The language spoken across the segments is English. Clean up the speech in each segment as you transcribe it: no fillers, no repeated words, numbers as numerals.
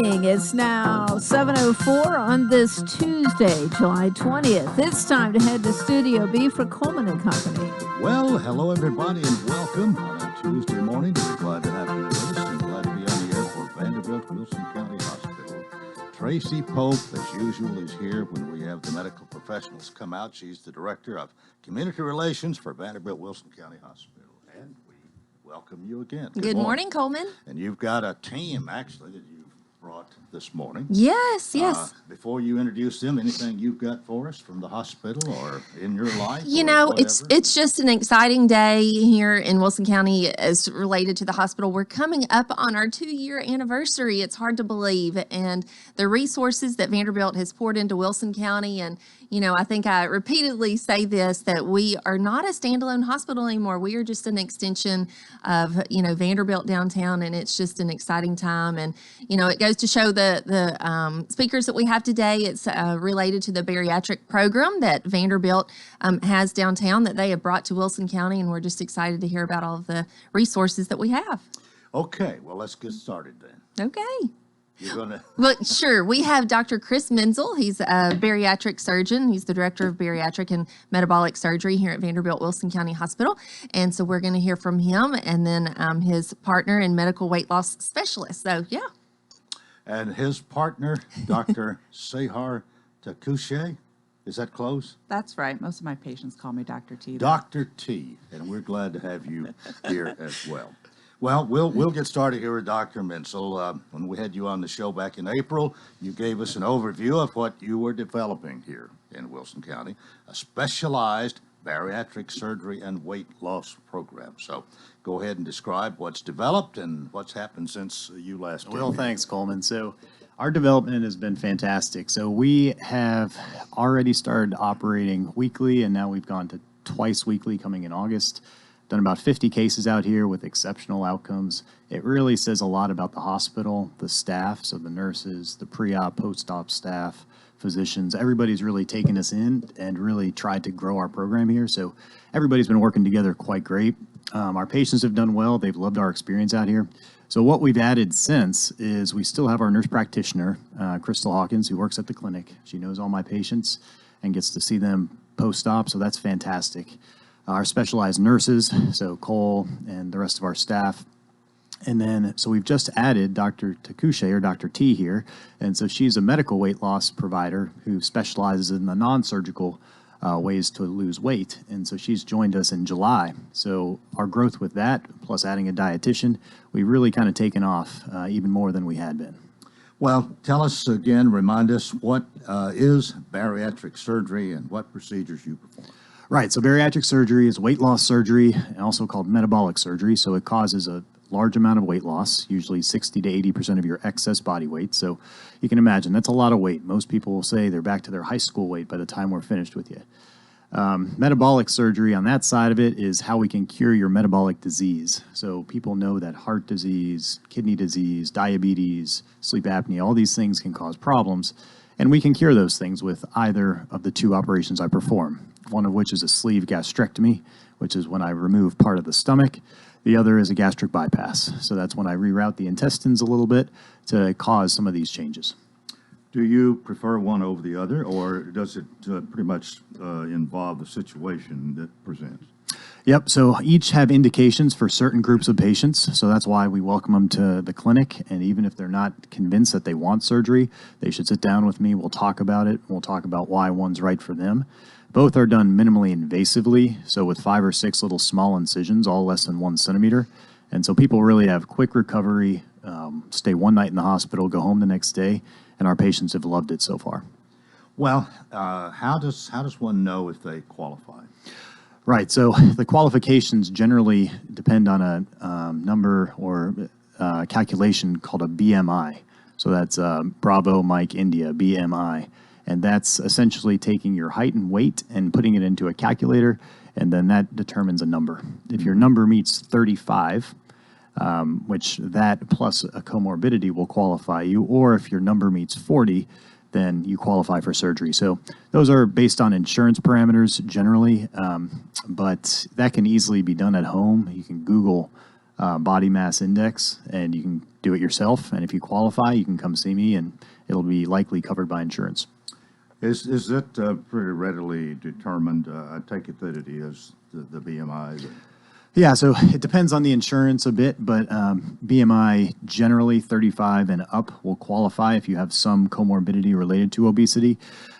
morning. It's now 7:04 on this Tuesday, July 20th. It's time to head to Studio B for Coleman and Company. Well, hello everybody and welcome on a Tuesday morning. We're glad to have you with us and glad to be on the air for Vanderbilt Wilson County Hospital. Tracy Pope, as usual, is here when we have the medical professionals come out. She's the Director of Community Relations for Vanderbilt Wilson County Hospital. And we welcome you again. Good morning, Coleman. And you've got a team, actually, that you've brought this morning. Yes. Before you introduce them, anything you've got for us from the hospital or in your life? You know, it's just an exciting day here in Wilson County as related to the hospital. We're coming up on our 2-year anniversary. It's hard to believe. And the resources that Vanderbilt has poured into Wilson County, and I think I repeatedly say this, that we are not a standalone hospital anymore. We are just an extension of, Vanderbilt downtown, and it's just an exciting time. And, it goes to show the speakers that we have today. It's related to the bariatric program that Vanderbilt has downtown that they have brought to Wilson County, and we're just excited to hear about all of the resources that we have. Okay, well, let's get started then. Okay. You're gonna... Well, sure. We have Dr. Chris Menzel. He's a bariatric surgeon. He's the director of bariatric and metabolic surgery here at Vanderbilt Wilson County Hospital. And so we're going to hear from him and then his partner and medical weight loss specialist. So, yeah. And his partner, Dr. Sehar Takushe. Is that close? That's right. Most of my patients call me Dr. T. Dr. T. And we're glad to have you here as well. Well, we'll get started here with Dr. Menzel. When we had you on the show back in April, you gave us an overview of what you were developing here in Wilson County, a specialized bariatric surgery and weight loss program. So go ahead and describe what's developed and what's happened since you last came. Well, thanks, Coleman. So our development has been fantastic. So we have already started operating weekly, and now we've gone to twice weekly coming in August. Done about 50 cases out here with exceptional outcomes. It really says a lot about the hospital, the staff, so the nurses, the pre-op, post-op staff, physicians. Everybody's really taken us in and really tried to grow our program here. So everybody's been working together quite great. Our patients have done well. They've loved our experience out here. So what we've added since is we still have our nurse practitioner, Crystal Hawkins, who works at the clinic. She knows all my patients and gets to see them post-op, so that's fantastic. Our specialized nurses, so Cole and the rest of our staff. And then, so we've just added Dr. Takushe, or Dr. T here. And so she's a medical weight loss provider who specializes in the non-surgical ways to lose weight. And so she's joined us in July. So our growth with that, plus adding a dietitian, we've really kind of taken off even more than we had been. Well, tell us again, remind us, what is bariatric surgery and what procedures you perform? Right, so bariatric surgery is weight loss surgery, also called metabolic surgery. So it causes a large amount of weight loss, usually 60 to 80% of your excess body weight. So you can imagine that's a lot of weight. Most people will say they're back to their high school weight by the time we're finished with you. Metabolic surgery on that side of it is how we can cure your metabolic disease. So people know that heart disease, kidney disease, diabetes, sleep apnea, all these things can cause problems. And we can cure those things with either of the two operations I perform. One of which is a sleeve gastrectomy, which is when I remove part of the stomach. The other is a gastric bypass. So that's when I reroute the intestines a little bit to cause some of these changes. Do you prefer one over the other, or does it pretty much involve the situation that presents? Yep, so each have indications for certain groups of patients, so that's why we welcome them to the clinic, and even if they're not convinced that they want surgery, they should sit down with me, we'll talk about it, we'll talk about why one's right for them. Both are done minimally invasively, so with 5 or 6 little small incisions, all less than 1 centimeter, and so people really have quick recovery, stay one night in the hospital, go home the next day, and our patients have loved it so far. Well, how does one know if they qualify? Right, so the qualifications generally depend on a number or calculation called a BMI. So that's Bravo Mike India, BMI. And that's essentially taking your height and weight and putting it into a calculator, and then that determines a number. If your number meets 35, which that plus a comorbidity will qualify you, or if your number meets 40, then you qualify for surgery. So those are based on insurance parameters generally, but that can easily be done at home. You can Google body mass index, and you can do it yourself. And if you qualify, you can come see me, and it'll be likely covered by insurance. Is it pretty readily determined? I take it that it is, the BMI. Yeah, so it depends on the insurance a bit, but BMI generally 35 and up will qualify if you have some comorbidity related to obesity,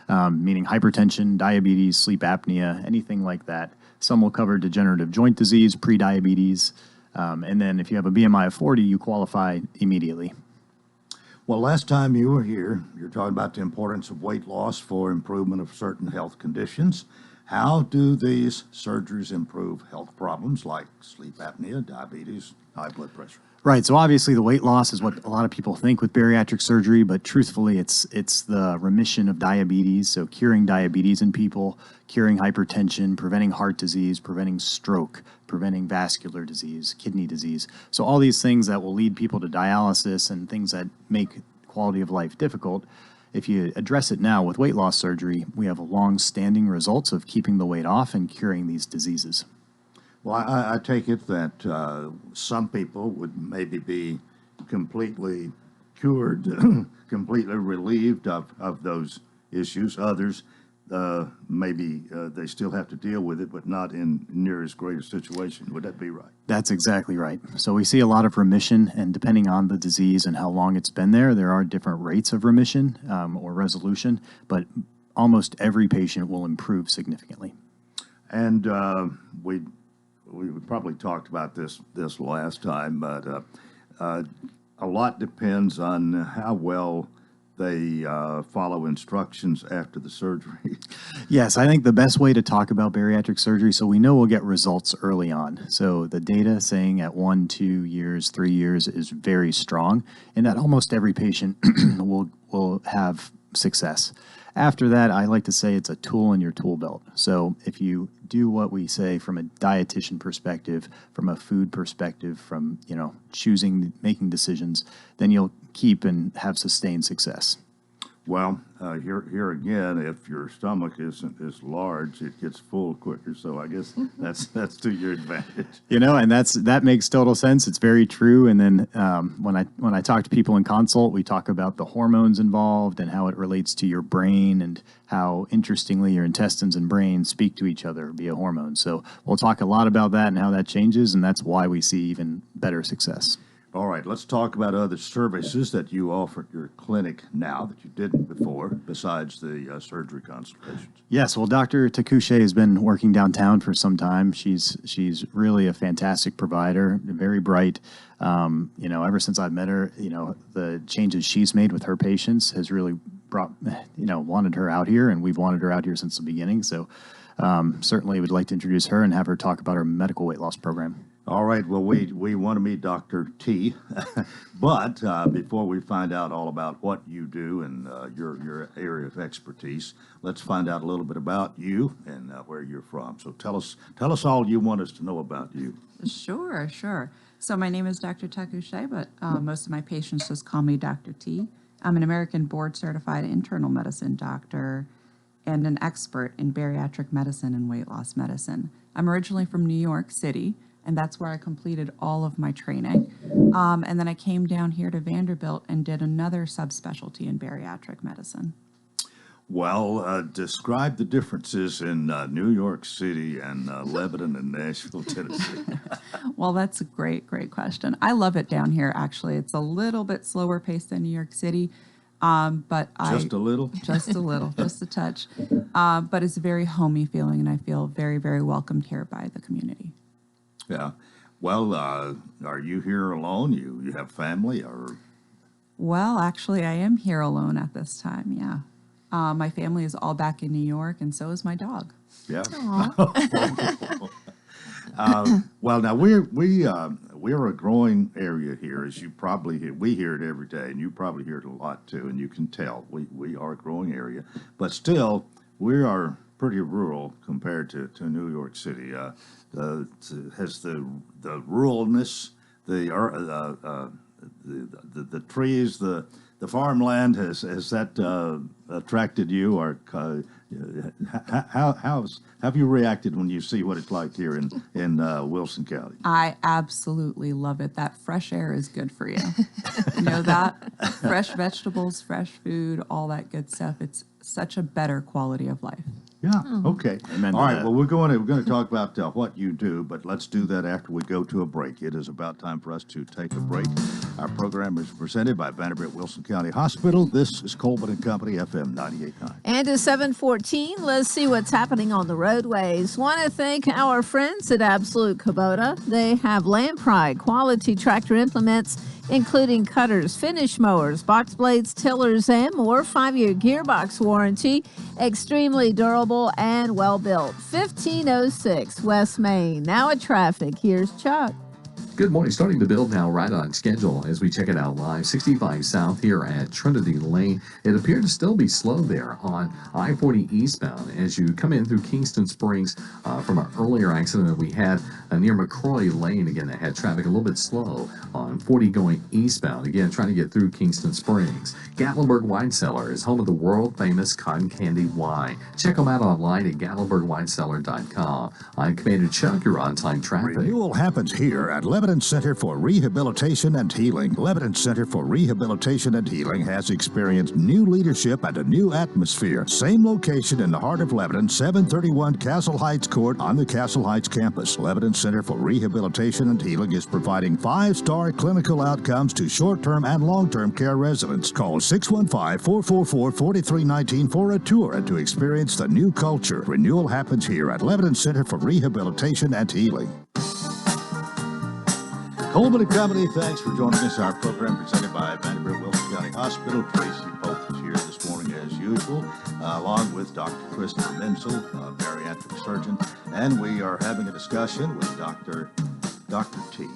meaning hypertension, diabetes, sleep apnea, anything like that. Some will cover degenerative joint disease, prediabetes, and then if you have a BMI of 40, you qualify immediately. Well, last time you were here, you were talking about the importance of weight loss for improvement of certain health conditions. How do these surgeries improve health problems like sleep apnea, diabetes, high blood pressure? Right. So obviously the weight loss is what a lot of people think with bariatric surgery, but truthfully it's the remission of diabetes. So curing diabetes in people, curing hypertension, preventing heart disease, preventing stroke, preventing vascular disease, kidney disease. So all these things that will lead people to dialysis and things that make quality of life difficult. If you address it now with weight loss surgery, we have long-standing results of keeping the weight off and curing these diseases. Well, I take it that some people would maybe be completely cured, completely relieved of those issues. Others, maybe they still have to deal with it, but not in near as great a situation. Would that be right? That's exactly right. So we see a lot of remission, and depending on the disease and how long it's been there are different rates of remission or resolution, but almost every patient will improve significantly. And we probably talked about this last time, but a lot depends on how well they follow instructions after the surgery. Yes, I think the best way to talk about bariatric surgery, so we know we'll get results early on. So the data saying at 1, 2 years, 3 years is very strong, and that almost every patient will have success. After that, I like to say it's a tool in your tool belt. So if you do what we say from a dietitian perspective, from a food perspective, from choosing, making decisions, then you'll keep and have sustained success. Well, here again, if your stomach isn't as large, it gets full quicker. So I guess that's to your advantage. And that makes total sense. It's very true. And then when I talk to people in consult, we talk about the hormones involved and how it relates to your brain and how interestingly your intestines and brain speak to each other via hormones. So we'll talk a lot about that and how that changes, and that's why we see even better success. All right, let's talk about other services that you offer at your clinic now that you didn't before, besides the surgery consultations. Yes, well, Dr. Takushe has been working downtown for some time. She's really a fantastic provider, very bright. Ever since I've met her, the changes she's made with her patients has really brought, wanted her out here, and we've wanted her out here since the beginning. So certainly would like to introduce her and have her talk about our medical weight loss program. All right, well, we want to meet Dr. T, but before we find out all about what you do and your area of expertise, let's find out a little bit about you and where you're from. So tell us all you want us to know about you. Sure. So my name is Dr. Takushe, but most of my patients just call me Dr. T. I'm an American board-certified internal medicine doctor and an expert in bariatric medicine and weight loss medicine. I'm originally from New York City, and that's where I completed all of my training. And then I came down here to Vanderbilt and did another subspecialty in bariatric medicine. Well, describe the differences in New York City and Lebanon and Nashville, Tennessee. Well, that's a great question. I love it down here, actually. It's a little bit slower paced than New York City. Just a little? Just a little, just a touch. But it's a very homey feeling, and I feel very, very welcomed here by the community. Yeah. Well, are you here alone? You have family or? Well, actually, I am here alone at this time, yeah. My family is all back in New York, and so is my dog. Yeah. Well, now we're a growing area here, as you probably hear. We hear it every day, and you probably hear it a lot too. And you can tell we are a growing area, but still we are pretty rural compared to New York City. Has the ruralness, the trees, the farmland, has that attracted you, or How have you reacted when you see what it's like here in Wilson County? I absolutely love it. That fresh air is good for you. You know that? Fresh vegetables, fresh food, all that good stuff. It's such a better quality of life. Yeah. Okay. Amen to All right. that. Well, we're going to talk about what you do, but let's do that after we go to a break. It is about time for us to take a break. Our program is presented by Vanderbilt Wilson County Hospital. This is Coleman and Company, FM 98.9. And to 7:14, let's see what's happening on the roadways. Want to thank our friends at Absolute Kubota. They have Land Pride quality tractor implements, including cutters, finish mowers, box blades, tillers, and more. 5-year gearbox warranty, extremely durable and well built. 1506 West Main. Now at traffic, here's Chuck. Good morning. Starting to build now, right on schedule as we check it out live. 65 south here at Trinity Lane. It appeared to still be slow there on I-40 eastbound as you come in through Kingston Springs from an earlier accident that we had near McCrory Lane. Again, that had traffic a little bit slow on 40 going eastbound. Again, trying to get through Kingston Springs. Gatlinburg Wine Cellar is home of the world famous cotton candy wine. Check them out online at gatlinburgwinecellar.com. I'm Commander Chuck. You're on time traffic. Renewal happens here at Lebanon Center for Rehabilitation and Healing. Lebanon Center for Rehabilitation and Healing has experienced new leadership and a new atmosphere. Same location in the heart of Lebanon, 731 Castle Heights Court on the Castle Heights campus. Lebanon Center for Rehabilitation and Healing is providing 5-star clinical outcomes to short-term and long-term care residents. Call 615-444-4319 for a tour and to experience the new culture. Renewal happens here at Lebanon Center for Rehabilitation and Healing. Coleman and Company, thanks for joining us. Our program presented by Vanderbilt Wilson County Hospital. Tracy Pope is here this morning as usual, along with Dr. Christopher Menzel, bariatric surgeon, and we are having a discussion with Dr. T.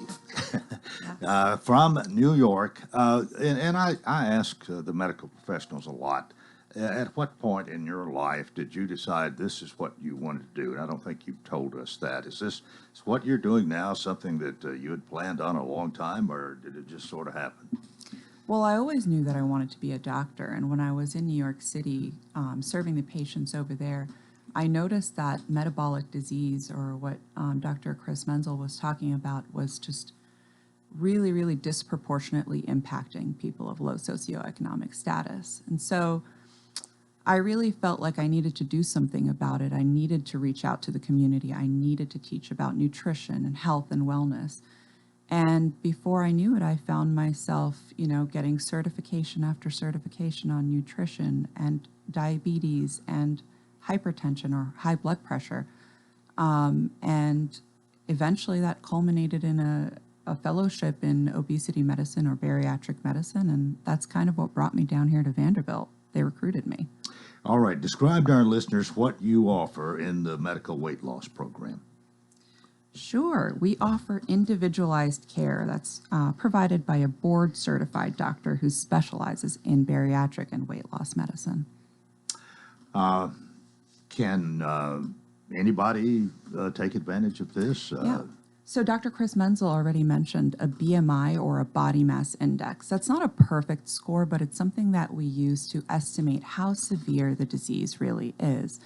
From New York. And I ask the medical professionals a lot, at what point in your life did you decide this is what you wanted to do? And I don't think you've told us that. Is what you're doing now something that you had planned on a long time, or did it just sort of happen? Well, I always knew that I wanted to be a doctor. And when I was in New York City serving the patients over there, I noticed that metabolic disease, or what Dr. Chris Menzel was talking about, was just really, really disproportionately impacting people of low socioeconomic status. And so I really felt like I needed to do something about it. I needed to reach out to the community. I needed to teach about nutrition and health and wellness. And before I knew it, I found myself, getting certification after certification on nutrition and diabetes and hypertension or high blood pressure. And eventually that culminated in a fellowship in obesity medicine or bariatric medicine. And that's kind of what brought me down here to Vanderbilt. They recruited me. All right. Describe to our listeners what you offer in the medical weight loss program. Sure. We offer individualized care that's provided by a board-certified doctor who specializes in bariatric and weight loss medicine. Can anybody take advantage of this? Yeah. So Dr. Chris Menzel already mentioned a BMI or a body mass index. That's not a perfect score, but it's something that we use to estimate how severe the disease really is.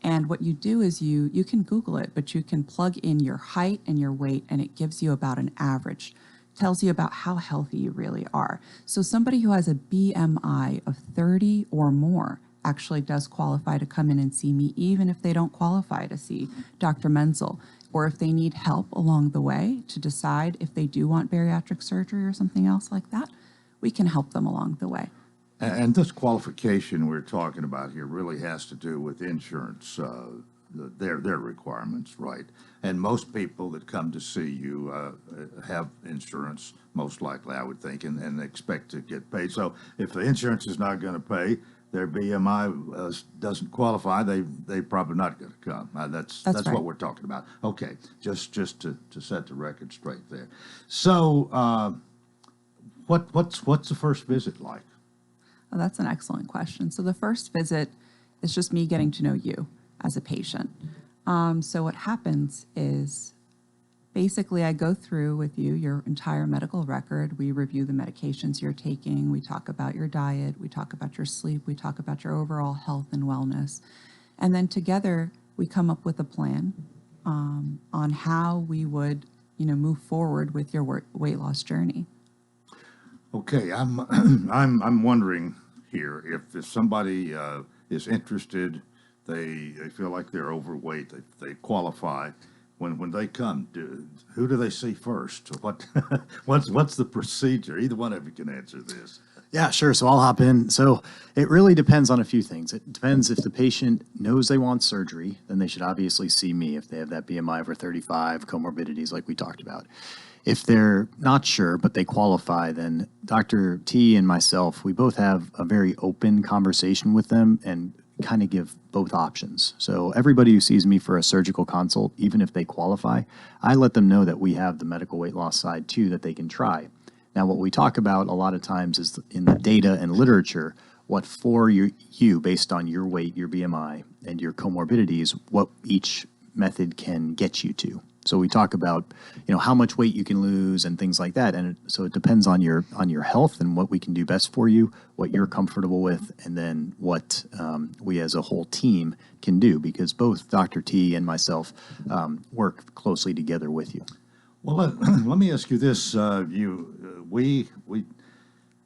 And what you do is you can Google it, but you can plug in your height and your weight, and it gives you about an average. Tells you about how healthy you really are. So somebody who has a BMI of 30 or more actually does qualify to come in and see me, even if they don't qualify to see Dr. Menzel, or if they need help along the way to decide if they do want bariatric surgery or something else like that, we can help them along the way. And this qualification we're talking about here really has to do with insurance, their requirements, right? And most people that come to see you have insurance, most likely, I would think, and expect to get paid. So if the insurance is not going to pay, their BMI doesn't qualify, they probably not going to come. That's right. What we're talking about. Okay, just to set the record straight there. So what's the first visit like? Oh, that's an excellent question. So the first visit is just me getting to know you as a patient. So what happens is basically I go through with you your entire medical record. We review the medications you're taking. We talk about your diet. We talk about your sleep. We talk about your overall health and wellness. And then together we come up with a plan on how we would, move forward with your weight loss journey. Okay, I'm I'm wondering here if somebody is interested, they feel like they're overweight, they qualify. When they come, who do they see first? What what's the procedure? Either one of you can answer this. Yeah, sure. So I'll hop in. So it really depends on a few things. It depends if the patient knows they want surgery, then they should obviously see me if they have that BMI over 35, comorbidities like we talked about. If they're not sure, but they qualify, then Dr. T and myself, we both have a very open conversation with them and kind of give both options. So everybody who sees me for a surgical consult, even if they qualify, I let them know that we have the medical weight loss side too that they can try. Now, what we talk about a lot of times is in the data and literature, what for you based on your weight, your BMI, and your comorbidities, what each method can get you to. So we talk about, how much weight you can lose and things like that. And so it depends on your health and what we can do best for you, what you're comfortable with, and then what we as a whole team can do, because both Dr. T and myself work closely together with you. Well, let me ask you this: we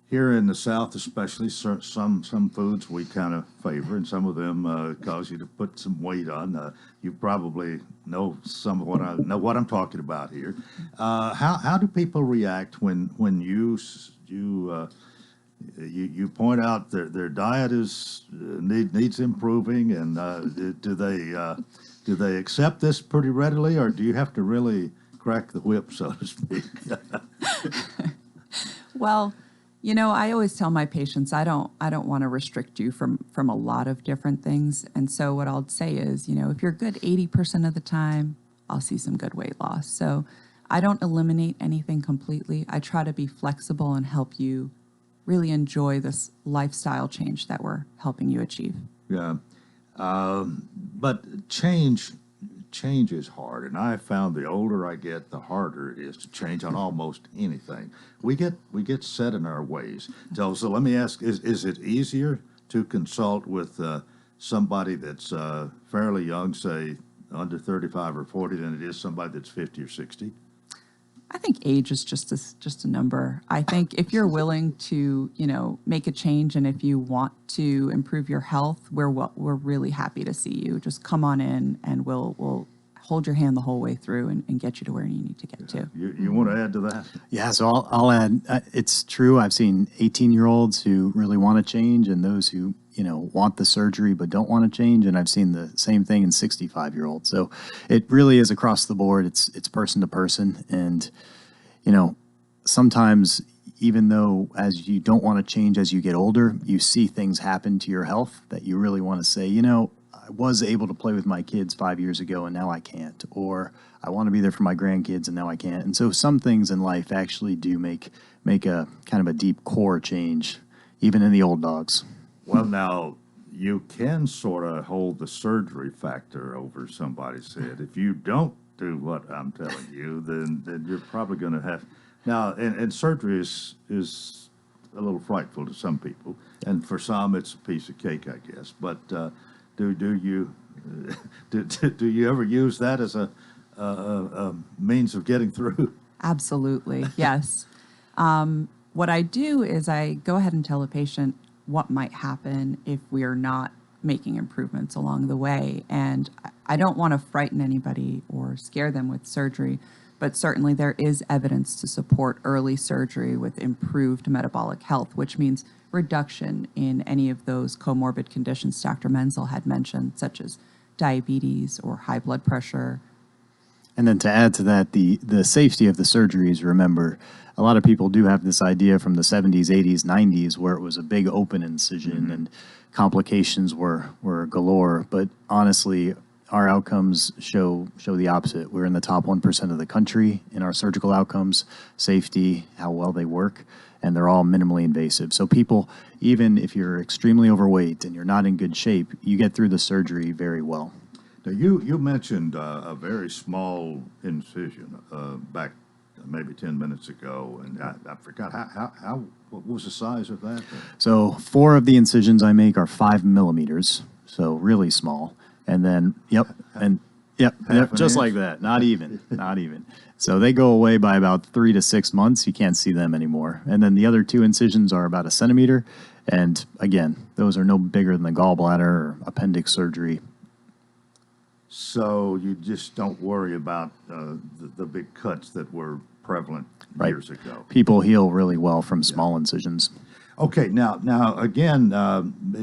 here in the South, especially, some foods we kind of favor, and some of them cause you to put some weight on. You probably know some of what I'm talking about here. How do people react when you point out their diet needs improving, and do they accept this pretty readily, or do you have to really crack the whip, so to speak? Well, I always tell my patients I don't want to restrict you from a lot of different things. And so what I'll say is, if you're good 80% of the time, I'll see some good weight loss. So I don't eliminate anything completely. I try to be flexible and help you really enjoy this lifestyle change that we're helping you achieve. Yeah, but change is hard, and I have found the older I get, the harder it is to change on almost anything. We get set in our ways. So let me ask: is it easier to consult with somebody that's fairly young, say under 35 or 40, than it is somebody that's 50 or 60? I think age is just a number. I think if you're willing to, make a change, and if you want to improve your health, we're really happy to see you. Just come on in, and we'll hold your hand the whole way through and get you to where you need to get to. You want to add to that? Yeah, so I'll add. It's true. I've seen 18-year-olds who really want to change, and those who want the surgery but don't want to change. And I've seen the same thing in 65-year-olds. So it really is across the board. It's person to person. And, sometimes even though as you don't want to change as you get older, you see things happen to your health that you really want to say, I was able to play with my kids 5 years ago and now I can't. Or I want to be there for my grandkids and now I can't. And so some things in life actually do make a kind of a deep core change, even in the old dogs. Well, now, you can sort of hold the surgery factor over somebody's head. If you don't do what I'm telling you, then you're probably going to have... Now, and surgery is a little frightful to some people, and for some it's a piece of cake, I guess. But do you do you ever use that as a means of getting through? Absolutely, yes. What I do is I go ahead and tell a patient what might happen if we're not making improvements along the way. And I don't want to frighten anybody or scare them with surgery, but certainly there is evidence to support early surgery with improved metabolic health, which means reduction in any of those comorbid conditions Dr. Menzel had mentioned, such as diabetes or high blood pressure. And then to add to that, the safety of the surgeries, remember, a lot of people do have this idea from the 70s, 80s, 90s where it was a big open incision and complications were galore. But honestly, our outcomes show the opposite. We're in the top 1% of the country in our surgical outcomes, safety, how well they work, and they're all minimally invasive. So people, even if you're extremely overweight and you're not in good shape, you get through the surgery very well. Now, you mentioned a very small incision back maybe 10 minutes ago, and I forgot what was the size of that? So 4 of the incisions I make are 5 millimeters, so really small. And then, yep, Half an just inch? like that. Not even, not even. So they go away by about 3 to 6 months. You can't see them anymore. And then the other 2 incisions are about a centimeter. And again, those are no bigger than the gallbladder or appendix surgery. So you just don't worry about the big cuts that were prevalent Right. years ago. People heal really well from small incisions. Okay, now again,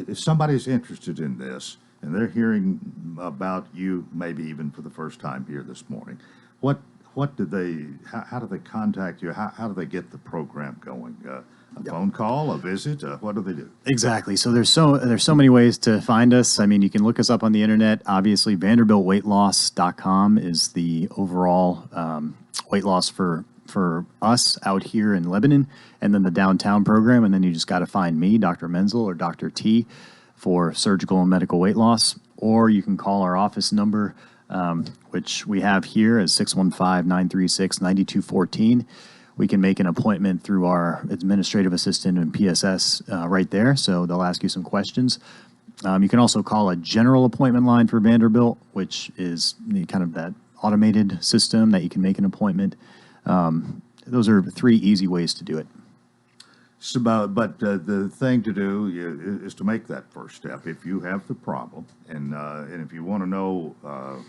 if somebody's interested in this and they're hearing about you, maybe even for the first time here this morning, what do they? How do they contact you? How do they get the program going? A phone call, a visit? What do they do? Exactly. So there's so many ways to find us. I mean, you can look us up on the internet. Obviously, VanderbiltWeightLoss.com is the overall weight loss for us out here in Lebanon, and then the downtown program. And then you just got to find me, Dr. Menzel or Dr. T, for surgical and medical weight loss. Or you can call our office number, which we have here as 615-936-9214. We can make an appointment through our administrative assistant and PSS right there. So they'll ask you some questions. You can also call a general appointment line for Vanderbilt, which is kind of that automated system that you can make an appointment. Those are 3 easy ways to do it. So, but the thing to do is to make that first step. If you have the problem, and if you want to know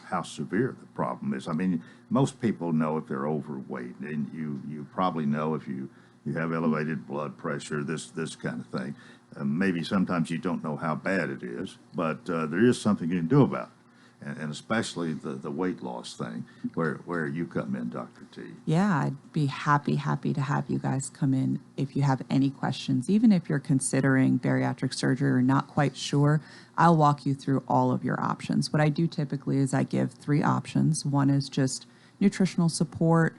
how severe the problem is, I mean, most people know if they're overweight, and you probably know if you have elevated blood pressure, this kind of thing. Maybe sometimes you don't know how bad it is, but there is something you can do about it. And especially the weight loss thing, where you come in, Dr. T. Yeah, I'd be happy to have you guys come in if you have any questions. Even if you're considering bariatric surgery or not quite sure, I'll walk you through all of your options. What I do typically is I give 3 options. One is just nutritional support,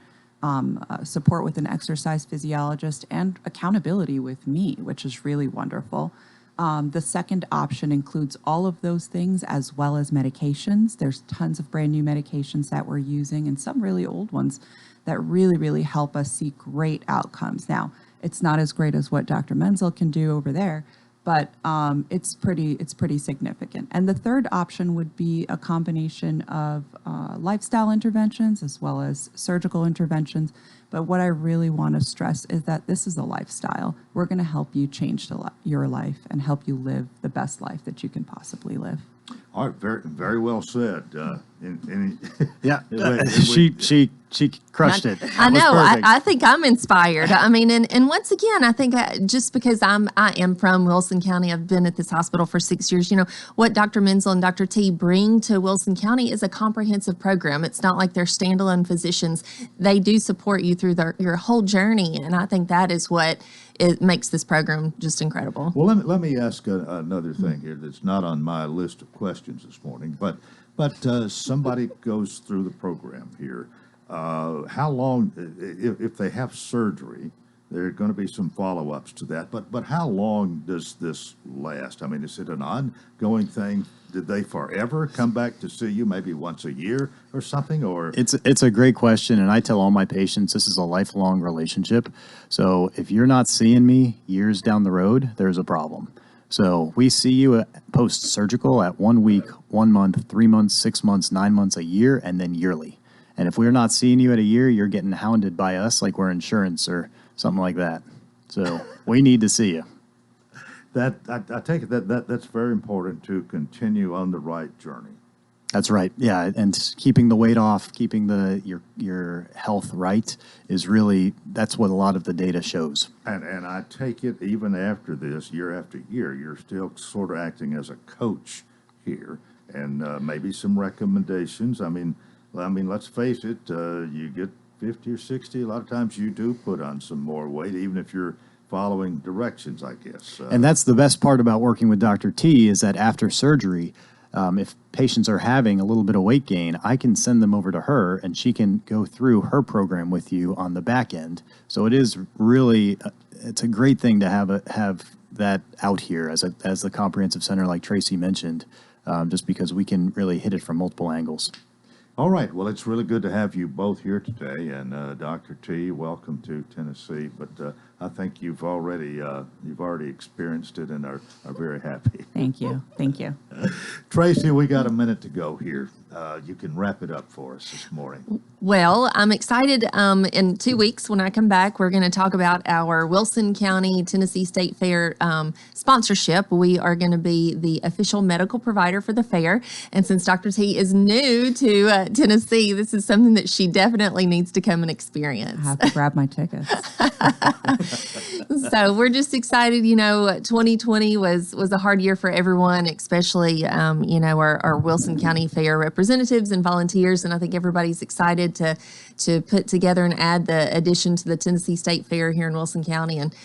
support with an exercise physiologist, and accountability with me, which is really wonderful. The second option includes all of those things as well as medications. There's tons of brand new medications that we're using and some really old ones that really help us see great outcomes. Now, it's not as great as what Dr. Menzel can do over there, but it's pretty significant. And the third option would be a combination of lifestyle interventions as well as surgical interventions. But what I really want to stress is that this is a lifestyle. We're going to help you change your life and help you live the best life that you can possibly live. All right, very well said. Yeah, she crushed it. I That was know. perfect. I think I'm inspired. I mean, and once again, I think just because I am from Wilson County, I've been at this hospital for 6 years. You know what Dr. Menzel and Dr. T bring to Wilson County is a comprehensive program. It's not like they're standalone physicians. They do support you through your whole journey, and I think that is what it makes this program just incredible. Well, let me ask another thing here that's not on my list of questions this morning, but somebody goes through the program here. How long, if they have surgery, there are going to be some follow-ups to that, but how long does this last? I mean, is it an ongoing thing? Did they forever come back to see you, maybe once a year or something? Or It's a great question, and I tell all my patients this is a lifelong relationship. So if you're not seeing me years down the road, there's a problem. So we see you post-surgical at 1 week, 1 month, 3 months, 6 months, 9 months, a year, and then yearly. And if we're not seeing you at a year, you're getting hounded by us like we're insurance or something like that. So we need to see you. that I take it that's very important to continue on the right journey. That's right. Yeah, and keeping the weight off, keeping your health right is really, that's what a lot of the data shows. And I take it even after this, year after year, you're still sort of acting as a coach here, and maybe some recommendations. I mean, let's face it, you get 50 or 60, a lot of times you do put on some more weight, even if you're following directions, I guess. And that's the best part about working with Dr. T is that after surgery, if patients are having a little bit of weight gain, I can send them over to her and she can go through her program with you on the back end. So it is really, it's a great thing to have that out here as the comprehensive center like Tracy mentioned, just because we can really hit it from multiple angles. All right. Well, it's really good to have you both here today. And Dr. T, welcome to Tennessee. But I think you've already experienced it and are very happy. Thank you. Thank you. Tracy, we got a minute to go here. You can wrap it up for us this morning. Well, I'm excited. In 2 weeks, when I come back, we're going to talk about our Wilson County Tennessee State Fair sponsorship. We are going to be the official medical provider for the fair. And since Dr. T is new to Tennessee, this is something that she definitely needs to come and experience. I have to grab my tickets. So we're just excited. 2020 was a hard year for everyone, especially, our Wilson County Fair representatives and volunteers. And I think everybody's excited to put together and add the addition to the Tennessee State Fair here in Wilson County. And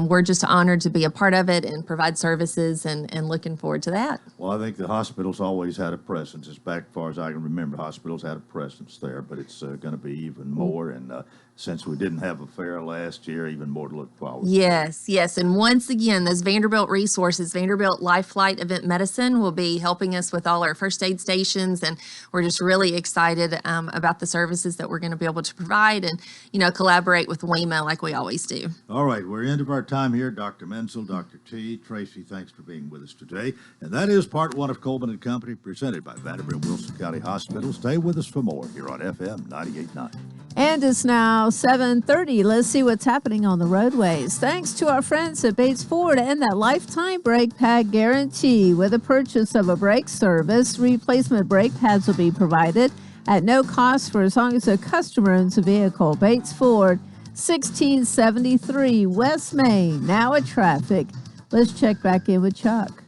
we're just honored to be a part of it and provide services and looking forward to that. Well, I think the hospital's always had a presence. As far as I can remember, hospitals had a presence there, but it's going to be even more. And since we didn't have a fair last year, even more to look forward to. Yes. And once again, those Vanderbilt resources, Vanderbilt Life Flight Event Medicine will be helping us with all our first aid stations. And we're just really excited about the services that we're going to be able to provide and, collaborate with WEMA like we always do. All right, we're end of our time here. Dr. Menzel, Dr. T, Tracy, thanks for being with us today. And that is part one of Coleman and Company, presented by Vanderbilt Wilson County Hospital. Stay with us for more here on FM 98.9. And it's now 7:30. Let's see what's happening on the roadways. Thanks to our friends at Bates Ford and that lifetime brake pad guarantee. With the purchase of a brake service, replacement brake pads will be provided at no cost for as long as a customer owns a vehicle. Bates Ford, 1673 West Main, now at traffic. Let's check back in with Chuck.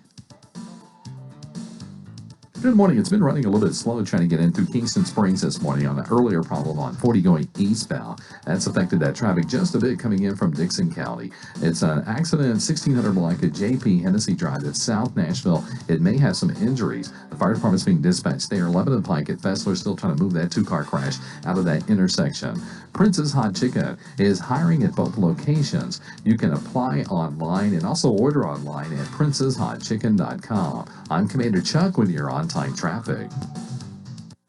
Good morning. It's been running a little bit slow trying to get in through Kingston Springs this morning on an earlier problem on 40 going eastbound. That's affected that traffic just a bit coming in from Dixon County. It's an accident 1600 block at JP Hennessy Drive at South Nashville. It may have some injuries. The fire department's being dispatched there. Lebanon Pike at Fessler still trying to move that two-car crash out of that intersection. Prince's Hot Chicken is hiring at both locations. You can apply online and also order online at princeshotchicken.com. I'm Commander Chuck with your on-time traffic.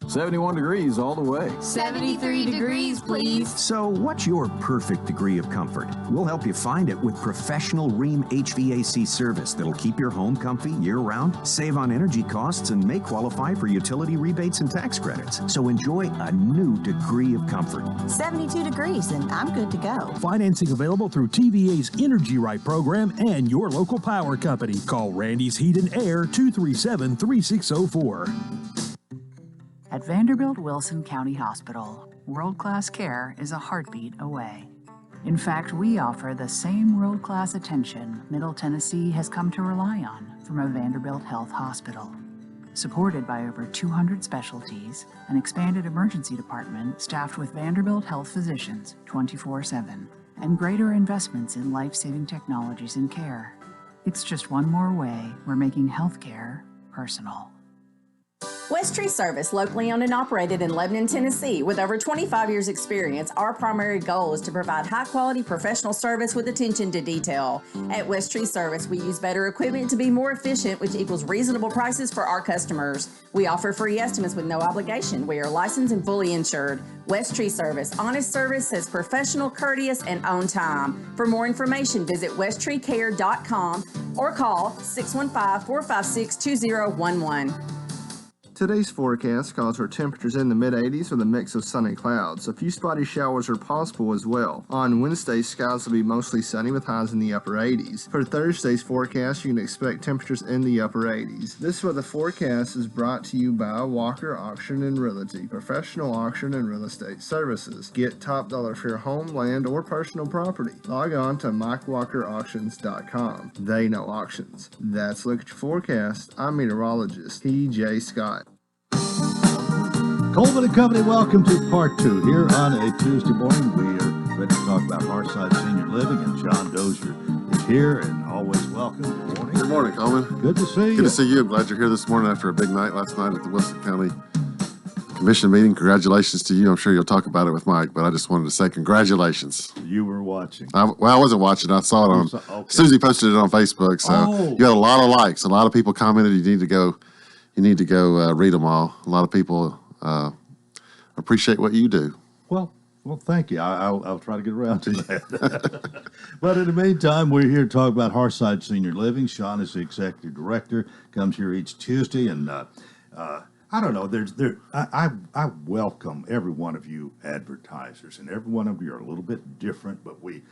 71 degrees all the way. 73 degrees, please. So what's your perfect degree of comfort? We'll help you find it with professional Rheem HVAC service that'll keep your home comfy year-round, save on energy costs, and may qualify for utility rebates and tax credits. So enjoy a new degree of comfort. 72 degrees, and I'm good to go. Financing available through TVA's Energy Right program and your local power company. Call Randy's Heat and Air 237-3604. At Vanderbilt Wilson County Hospital, world-class care is a heartbeat away. In fact, we offer the same world-class attention Middle Tennessee has come to rely on from a Vanderbilt Health Hospital. Supported by over 200 specialties, an expanded emergency department staffed with Vanderbilt Health physicians 24/7, and greater investments in life-saving technologies and care. It's just one more way we're making healthcare personal. West Tree Service, locally owned and operated in Lebanon, Tennessee. With over 25 years experience, our primary goal is to provide high-quality professional service with attention to detail. At West Tree Service, we use better equipment to be more efficient, which equals reasonable prices for our customers. We offer free estimates with no obligation. We are licensed and fully insured. West Tree Service, honest service that's professional, courteous, and on time. For more information, visit westtreecare.com or call 615-456-2011. Today's forecast calls for temperatures in the mid-80s with a mix of sun and clouds. A few spotty showers are possible as well. On Wednesday, skies will be mostly sunny with highs in the upper 80s. For Thursday's forecast, you can expect temperatures in the upper 80s. This weather forecast is brought to you by Walker Auction and Realty, professional auction and real estate services. Get top dollar for your home, land, or personal property. Log on to MikeWalkerAuctions.com. They know auctions. That's Look at Your Forecast. I'm meteorologist T.J. Scott. Coleman and Company, welcome to part two. Here on a Tuesday morning, we are ready to talk about Hearthside Senior Living, and John Dozier is here, and always welcome. Good morning. Good morning, Coleman. Good to see you. Good to see you. I'm glad you're here this morning after a big night last night at the Wilson County Commission meeting. Congratulations to you. I'm sure you'll talk about it with Mike, but I just wanted to say congratulations. You were watching. I wasn't watching. I saw it on, Susie posted it on Facebook, so you got a lot of likes. A lot of people commented. You need to go read them all. A lot of people appreciate what you do. Well, Well, thank you. I'll try to get around to that. But in the meantime, we're here to talk about Hearthside Senior Living. Sean is the executive director, comes here each Tuesday, and I don't know. I welcome every one of you advertisers, and every one of you are a little bit different, but we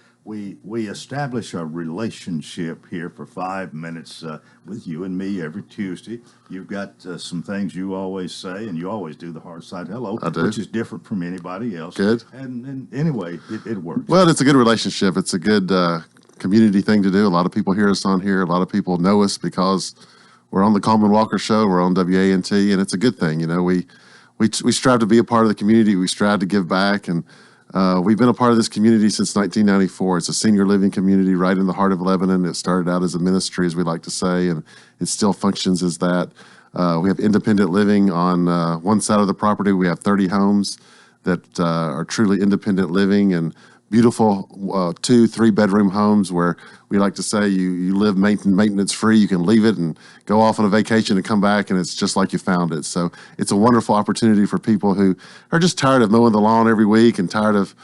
establish a relationship here for 5 minutes with you and me every Tuesday. You've got some things you always say, and you always do the hard side hello, which is different from anybody else. Good. And anyway, it works. Well, it's a good relationship. It's a good community thing to do. A lot of people hear us on here. A lot of people know us because we're on the Coleman Walker Show. We're on WANT, and it's a good thing. You know, we strive to be a part of the community. We strive to give back, and we've been a part of this community since 1994. It's a senior living community right in the heart of Lebanon. It started out as a ministry, as we like to say, and it still functions as that. We have independent living on one side of the property. We have 30 homes that are truly independent living and beautiful 2-3 bedroom homes where we like to say you live maintenance free. You can leave it and go off on a vacation and come back and it's just like you found it. So it's a wonderful opportunity for people who are just tired of mowing the lawn every week and tired of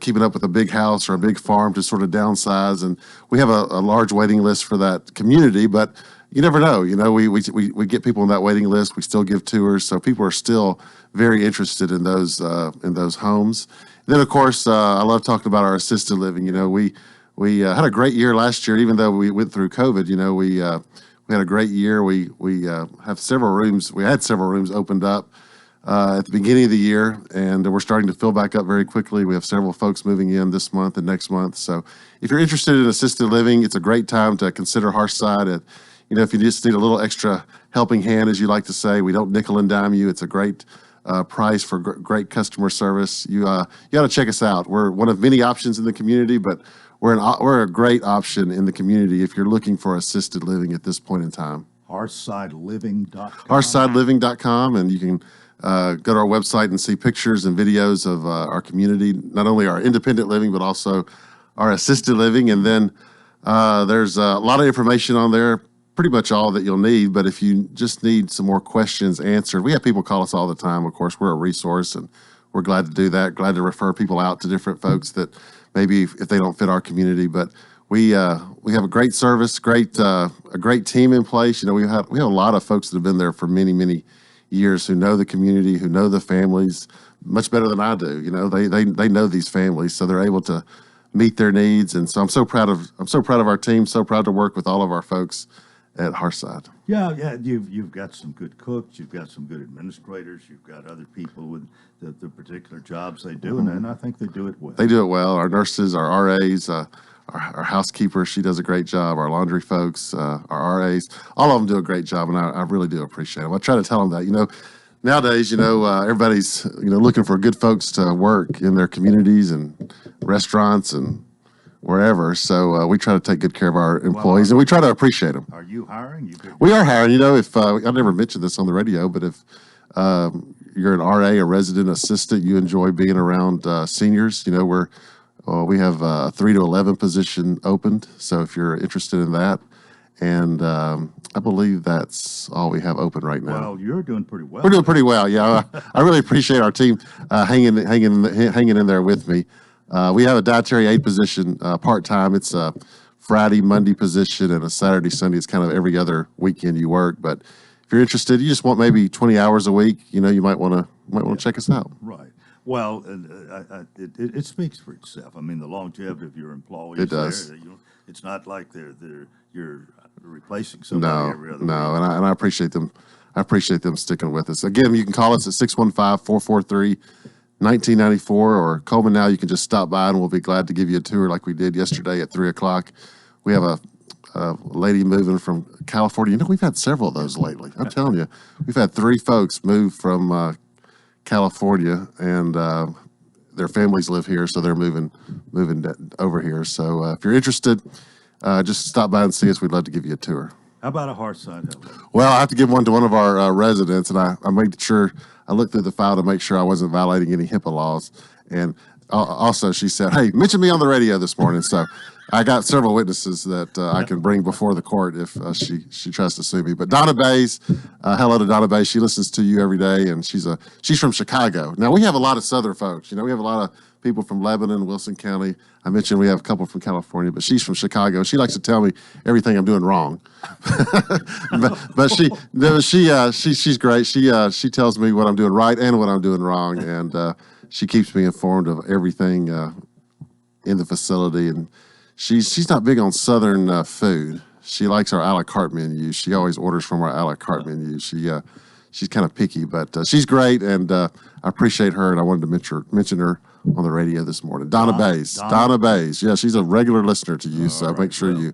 keeping up with a big house or a big farm to sort of downsize. And we have a large waiting list for that community, but you never know. You know, we get people on that waiting list. We still give tours, so people are still very interested in those homes. Then, of course, I love talking about our assisted living. You know, we had a great year last year, even though we went through COVID. You know, we had a great year. We have several rooms. We had several rooms opened up at the beginning of the year, and we're starting to fill back up very quickly. We have several folks moving in this month and next month. So, if you're interested in assisted living, it's a great time to consider Hearthside. You know, if you just need a little extra helping hand, as you like to say, we don't nickel and dime you. It's a great price for great customer service. You got to check us out. We're one of many options in the community, but we're a great option in the community if you're looking for assisted living at this point in time. HearthsideLiving.com. HearthsideLiving.com, and you can go to our website and see pictures and videos of our community, not only our independent living, but also our assisted living. And then there's a lot of information on there, pretty much all that you'll need. But if you just need some more questions answered, we have people call us all the time. Of course, we're a resource, and we're glad to do that. Glad to refer people out to different folks that maybe if they don't fit our community. But we have a great service, a great team in place. You know, we have a lot of folks that have been there for many years who know the community, who know the families much better than I do. You know, they know these families, so they're able to meet their needs. And so I'm so proud of our team. So proud to work with all of our folks at Hearthside. Yeah, you've got some good cooks, you've got some good administrators, you've got other people with the particular jobs they do, and I think they do it well. They do it well. Our nurses, our RAs, our housekeeper, she does a great job. Our laundry folks, our RAs, all of them do a great job, and I really do appreciate them. I try to tell them that. You know, nowadays, everybody's looking for good folks to work in their communities and restaurants and wherever. So we try to take good care of our employees, and we try to appreciate them. Are you hiring? We are hiring. You know, if I never mentioned this on the radio, but if you're an RA, a resident assistant, you enjoy being around seniors, you know, we have a 3 to 11 position opened. So if you're interested in that, and I believe that's all we have open right now. Well, you're doing pretty well. We're doing pretty well. Yeah, I really appreciate our team hanging in there with me. We have a dietary aid position part-time. It's a Friday, Monday position, and a Saturday, Sunday. It's kind of every other weekend you work. But if you're interested, you just want maybe 20 hours a week, you might want to check us out. Right. Well, it speaks for itself. I mean, the longevity of your employees. It does. There, it's not like you're replacing somebody every other week. No, and I appreciate them. I appreciate them sticking with us. Again, you can call us at 615-443-1994, or Coleman Now. You can just stop by and we'll be glad to give you a tour like we did yesterday at 3 o'clock. We have a lady moving from California. We've had several of those lately. I'm telling you, we've had 3 folks move from California, and their families live here, so they're moving over here. So if you're interested, just stop by and see us. We'd love to give you a tour. How about a Hearthside hello? Well, I have to give one to one of our residents, and I made sure I looked through the file to make sure I wasn't violating any HIPAA laws. And also, she said, "Hey, mention me on the radio this morning." So I got several witnesses that I can bring before the court if she tries to sue me. But Donna Bays, hello to Donna Bays. She listens to you every day, and she's from Chicago. Now, we have a lot of Southern folks. You know, we have a lot of people from Lebanon, Wilson County. I mentioned we have a couple from California, but she's from Chicago. She likes to tell me everything I'm doing wrong. but she's great. She tells me what I'm doing right and what I'm doing wrong, and she keeps me informed of everything in the facility. And she's not big on Southern food. She likes our a la carte menu. She always orders from our a la carte menu. She's kind of picky, but she's great, and I appreciate her. And I wanted to mention her on the radio this morning. Donna Bays. Donna Bays. Yeah, she's a regular listener to you, so make sure you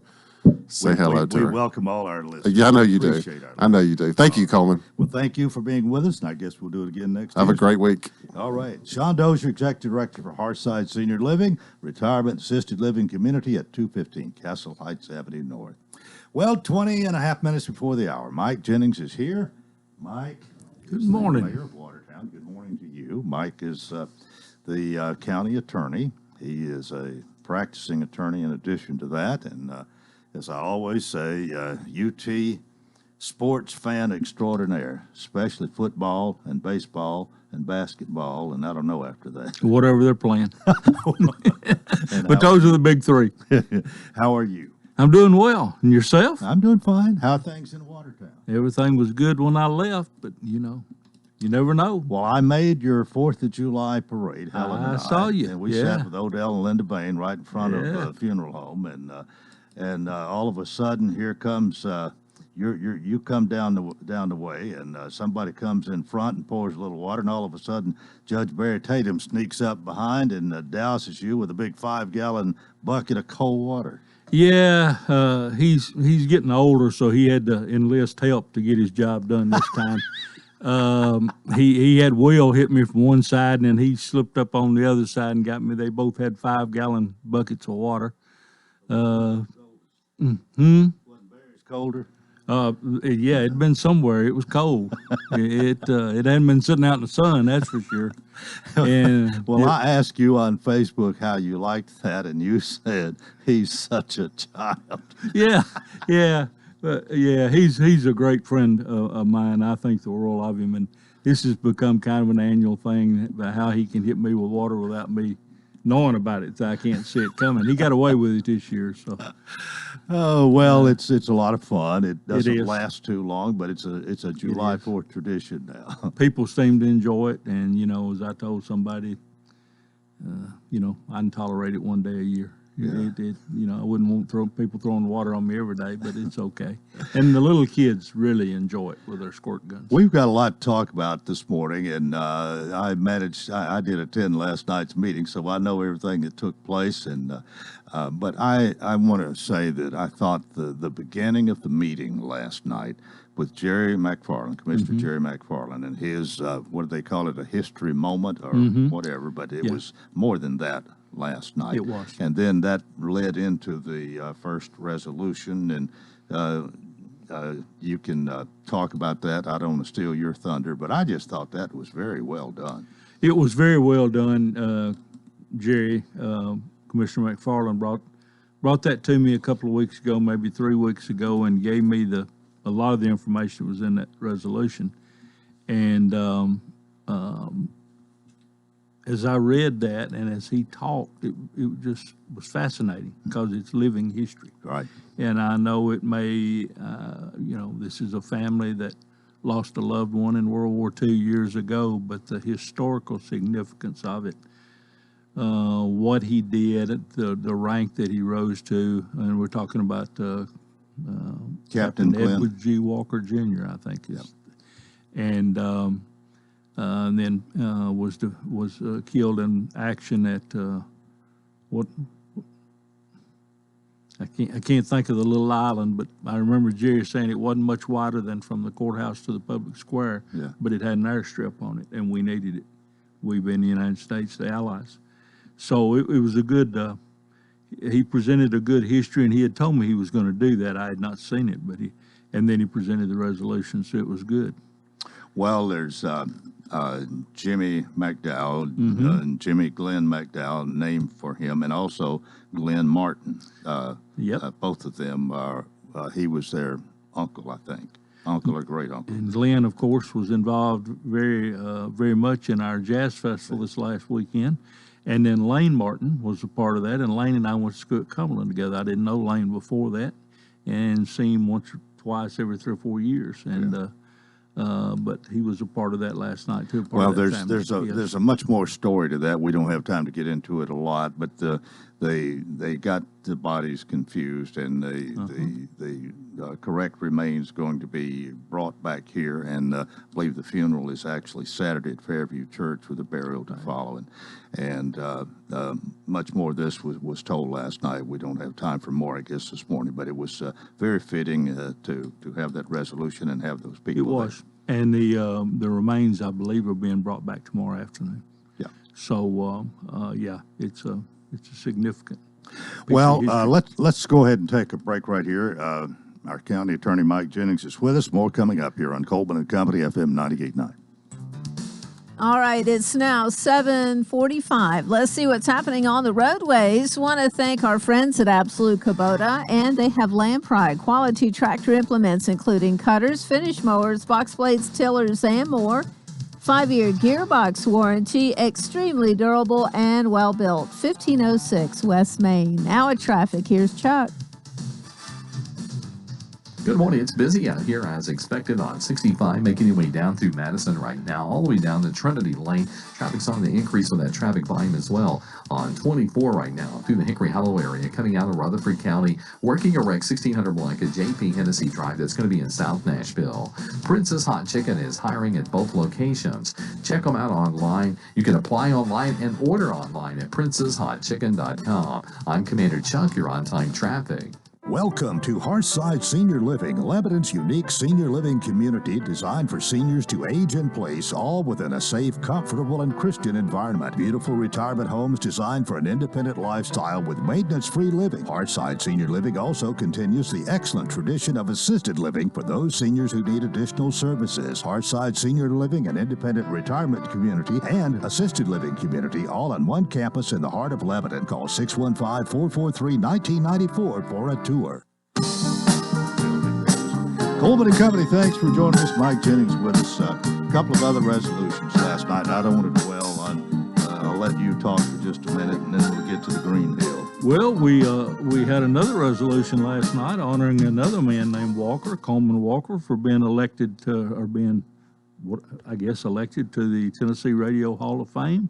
say hello to her. We welcome all our listeners. Yeah, I know you do. I know you do. Thank you, Coleman. Well, thank you for being with us, and I guess we'll do it again next Have a Tuesday. great week. All right. Sean Dozier, Executive Director for Hearthside Senior Living, Retirement Assisted Living Community at 215 Castle Heights Avenue North. Well, 20 and a half minutes before the hour. Mike Jennings is here. Mike. Good morning. Mayor of Watertown. Good morning to you. Mike is the county attorney. He is a practicing attorney in addition to that. And as I always say, UT sports fan extraordinaire, especially football and baseball and basketball. And I don't know after that. Whatever they're playing. But those are the big three. How are you? I'm doing well. And yourself? I'm doing fine. How are things in Watertown? Everything was good when I left, but you never know. Well, I made your 4th of July parade, Helen and I. Saw you. And we sat with Odell and Linda Bain right in front of the funeral home, and all of a sudden, here comes you come down the way, and somebody comes in front and pours a little water, and all of a sudden, Judge Barry Tatum sneaks up behind and douses you with a big 5-gallon bucket of cold water. Yeah, he's getting older, so he had to enlist help to get his job done this time. He had Will hit me from one side, and then he slipped up on the other side and got me. They both had 5-gallon buckets of water. Wasn't Barry's colder? Yeah, it'd been somewhere. It was cold. It hadn't been sitting out in the sun, that's for sure. And well, I asked you on Facebook how you liked that, and you said he's such a child. Yeah. He's a great friend of mine. I think the world of him, and this has become kind of an annual thing about how he can hit me with water without me knowing about it. So I can't see it coming. He got away with it this year. So. Oh well, it's a lot of fun. It doesn't is. last too long, but it's a July 4th tradition now. People seem to enjoy it, and as I told somebody, I can tolerate it one day a year. Yeah. I wouldn't want people throwing water on me every day, but it's okay. And the little kids really enjoy it with their squirt guns. We've got a lot to talk about this morning, and I did attend last night's meeting, so I know everything that took place. And but I want to say that I thought the beginning of the meeting last night with Jerry McFarland, Commissioner Jerry McFarland, and his, what do they call it, a history moment or whatever, but it was more than that last night. It was. And then that led into the first resolution, and you can talk about that. I don't want to steal your thunder, but I just thought that was very well done. It was very well done. Jerry, Commissioner McFarland brought that to me a couple of weeks ago, maybe 3 weeks ago, and gave me a lot of the information that was in that resolution. And as I read that and as he talked, it just was fascinating because it's living history. Right. And I know it may, this is a family that lost a loved one in World War II years ago, but the historical significance of it, what he did, the rank that he rose to, and we're talking about Captain Edward G. Walker Jr., I think. And then was killed in action at I can't think of the little island, but I remember Jerry saying it wasn't much wider than from the courthouse to the public square, but it had an airstrip on it, and we needed it. We being the United States, the Allies. So it was a good. He presented a good history, and he had told me he was going to do that. I had not seen it, and then he presented the resolution, so it was good. Well, there's Jimmy McDowell, and Jimmy Glenn McDowell, named for him, and also Glenn Martin. Both of them are, he was their uncle, I think. Uncle or great uncle. And Glenn, of course, was involved very much in our jazz festival this last weekend. And then Lane Martin was a part of that. And Lane and I went to school at Coleman together. I didn't know Lane before that, and see him once or twice every 3 or 4 years. And but he was a part of that last night too. Well, there's a much more story to that. We don't have time to get into it a lot, but they got the bodies confused, and the correct remains going to be brought back here, and I believe the funeral is actually Saturday at Fairview Church with a burial to follow. And much more of this was told last night. We don't have time for more, I guess, this morning, but it was very fitting to have that resolution and have those people. It was. And the remains, I believe, are being brought back tomorrow afternoon. Yeah. So, it's a significant piece Well, of history. let's go ahead and take a break right here. Our county attorney, Mike Jennings, is with us. More coming up here on Coleman and Company, FM 98.9. All right, it's now 7:45. Let's see what's happening on the roadways. Want to thank our friends at Absolute Kubota, and they have Lamprey quality tractor implements, including cutters, finish mowers, box blades, tillers, and more. 5-year gearbox warranty, extremely durable and well built. 1506 West Main. Now at traffic, here's Chuck. Good morning. It's busy out here as expected on 65, making your way down through Madison right now, all the way down to Trinity Lane. Traffic's on the increase with that traffic volume as well on 24 right now through the Hickory Hollow area, coming out of Rutherford County, working a wreck 1600 block at JP Hennessy Drive. That's going to be in South Nashville. Princess Hot Chicken is hiring at both locations. Check them out online. You can apply online and order online at princesshotchicken.com. I'm Commander Chuck. You're on time traffic. Welcome to Hearthside Senior Living, Lebanon's unique senior living community designed for seniors to age in place, all within a safe, comfortable, and Christian environment. Beautiful retirement homes designed for an independent lifestyle with maintenance-free living. Hearthside Senior Living also continues the excellent tradition of assisted living for those seniors who need additional services. Hearthside Senior Living, an independent retirement community and assisted living community, all on one campus in the heart of Lebanon. Call 615-443-1994 for a tour. Coleman and Company, thanks for joining us. Mike Jennings with us. A couple of other resolutions last night. I don't want to dwell on. I'll let you talk for just a minute, and then we'll get to the Green Hill. Well, we had another resolution last night honoring another man named Walker, Coleman Walker, for being elected to, or being, elected to the Tennessee Radio Hall of Fame.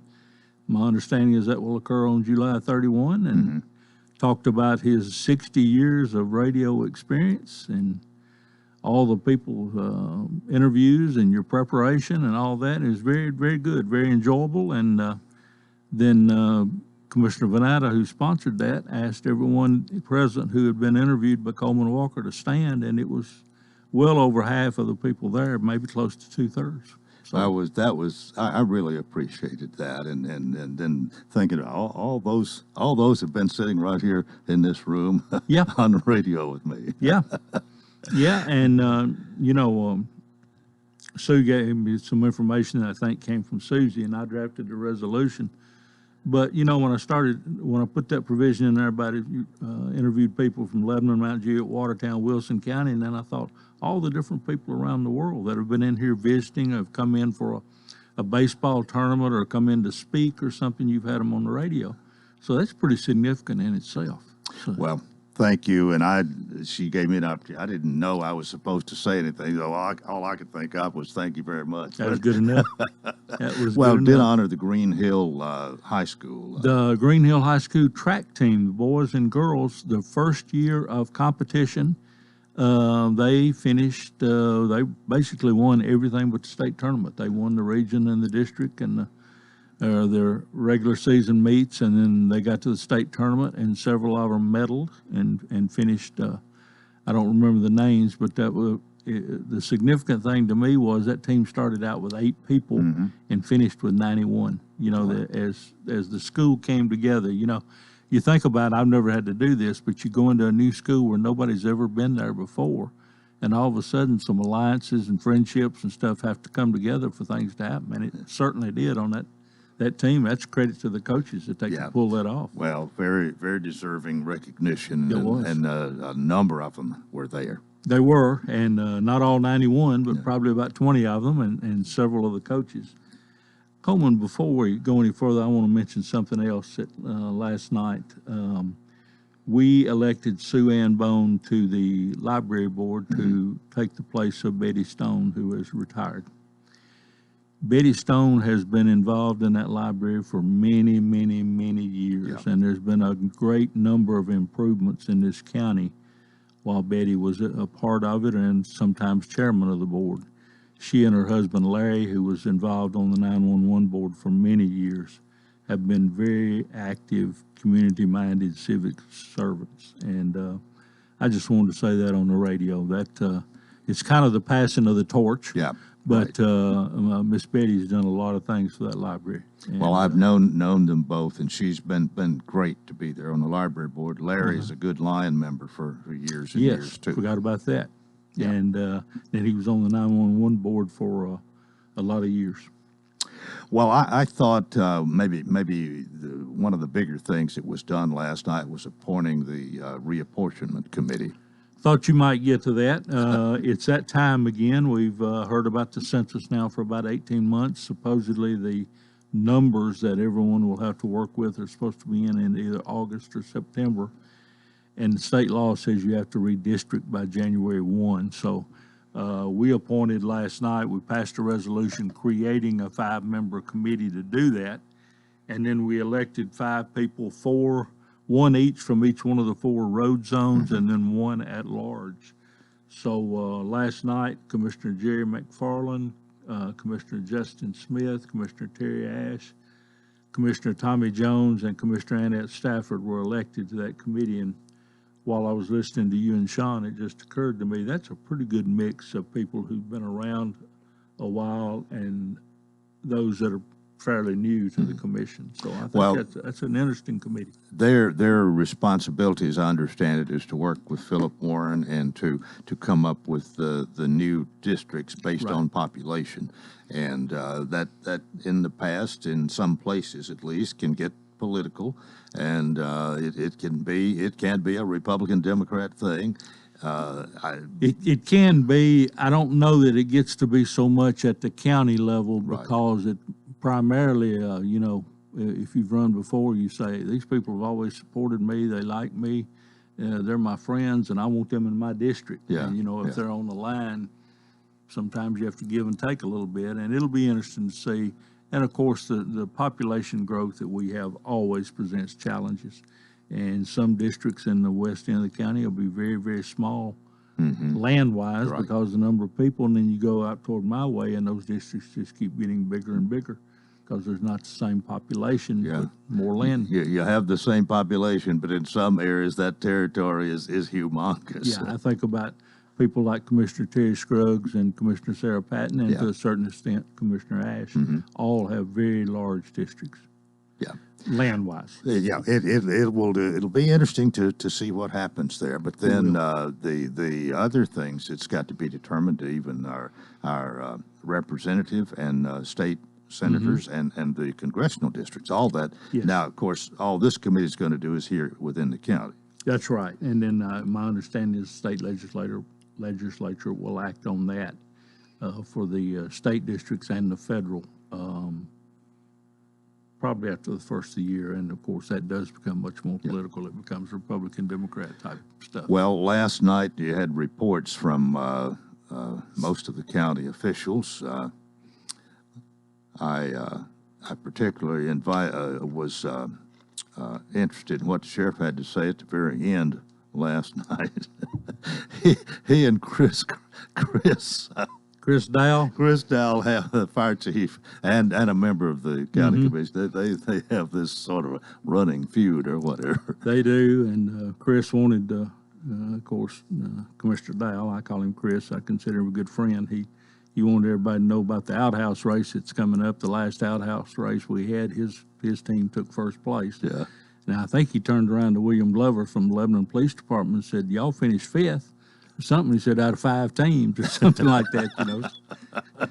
My understanding is that will occur on July 31, and talked about his 60 years of radio experience and all the people interviews and your preparation and all that. It was very, very good, very enjoyable. And then Commissioner Venata, who sponsored that, asked everyone present who had been interviewed by Coleman Walker to stand, and it was well over half of the people there, maybe close to 2/3. So I really appreciated that, and then thinking all those have been sitting right here in this room, on the radio with me. And Sue gave me some information that I think came from Susie, and I drafted the resolution. But when I put that provision in there about it, interviewed people from Lebanon, Mount Juliet, Watertown, Wilson County, and then I thought all the different people around the world that have been in here visiting, have come in for a baseball tournament or come in to speak or something, you've had them on the radio. So that's pretty significant in itself. So. Well, thank you. And she gave me an opportunity. I didn't know I was supposed to say anything. So all I could think of was thank you very much. That was good enough. That was well, good did enough. honor the Green Hill High School. The Green Hill High School track team, the boys and girls, the first year of competition, they finished, they basically won everything but the state tournament. They won the region and the district and their regular season meets, and then they got to the state tournament, and several of them medaled and finished. I don't remember the names, but that was the significant thing to me was that team started out with 8 people and finished with 91. As the school came together, you think about it, I've never had to do this, but you go into a new school where nobody's ever been there before, and all of a sudden some alliances and friendships and stuff have to come together for things to happen, and it certainly did on that team. That's credit to the coaches that they could pull that off. Well, very, very deserving recognition, It was. and a number of them were there. They were, and not all 91, but probably about 20 of them, and several of the coaches. Coleman, before we go any further, I want to mention something else that last night. We elected Sue Ann Bone to the library board to take the place of Betty Stone, who is retired. Betty Stone has been involved in that library for many, many, many years, and there's been a great number of improvements in this county while Betty was a part of it and sometimes chairman of the board. She and her husband Larry, who was involved on the 911 board for many years, have been very active, community-minded civic servants. And I just wanted to say that on the radio. That it's kind of the passing of the torch. Yeah. But Miss Betty's done a lot of things for that library. And, well, I've known them both, and she's been great to be there on the library board. Larry is a good Lion member for years and years too. Forgot about that. Yeah. And he was on the 911 board for a lot of years. Well, I thought maybe one of the bigger things that was done last night was appointing the reapportionment committee. Thought you might get to that. It's that time again. We've heard about the census now for about 18 months. Supposedly the numbers that everyone will have to work with are supposed to be in either August or September. And the state law says you have to redistrict by January 1. So we appointed last night, we passed a resolution creating a 5-member committee to do that. And then we elected 5 people, 1 each from each one of the 4 road zones, and then 1 at large. So last night, Commissioner Jerry McFarland, Commissioner Justin Smith, Commissioner Terry Ash, Commissioner Tommy Jones, and Commissioner Annette Stafford were elected to that committee. And while I was listening to you and Sean, it just occurred to me that's a pretty good mix of people who've been around a while and those that are fairly new to the commission. So I think that's an interesting committee. Their responsibility, as I understand it, is to work with Philip Warren and to come up with the new districts based on population. And that in the past, in some places at least, can get political, and it can be a Republican Democrat thing. It can be. I don't know that it gets to be so much at the county level because it primarily, if you've run before, you say, these people have always supported me, they like me, they're my friends, and I want them in my district. Yeah. And, if they're on the line, sometimes you have to give and take a little bit, and it'll be interesting to see. And, of course, the population growth that we have always presents challenges. And some districts in the west end of the county will be very, very small land-wise because of the number of people. And then you go out toward my way, and those districts just keep getting bigger and bigger because there's not the same population, but more land. You have the same population, but in some areas that territory is humongous. Yeah, I think about people like Commissioner Terry Scruggs and Commissioner Sarah Patton, and to a certain extent, Commissioner Ash, all have very large districts. Yeah. Land-wise. Yeah, it'll be interesting to see what happens there. But then the other things, it's got to be determined, even our representative and state senators and the congressional districts, all that. Yes. Now, of course, all this committee is going to do is here within the county. That's right. And then my understanding is the state legislature will act on that for the state districts and the federal probably after the first of the year. And, of course, that does become much more political. It becomes Republican, Democrat type stuff. Well, last night you had reports from most of the county officials. I particularly was interested in what the sheriff had to say at the very end last night. he and Chris Dow, the fire chief, and a member of the county commission. They have this sort of a running feud or whatever. They do, and Chris wanted, of course, Commissioner Dow, I call him Chris, I consider him a good friend. He wanted everybody to know about the outhouse race that's coming up. The last outhouse race we had, his team took first place. Yeah. Now, I think he turned around to William Glover from the Lebanon Police Department and said, y'all finished 5th. something. He said out of 5 teams or something like that, you know.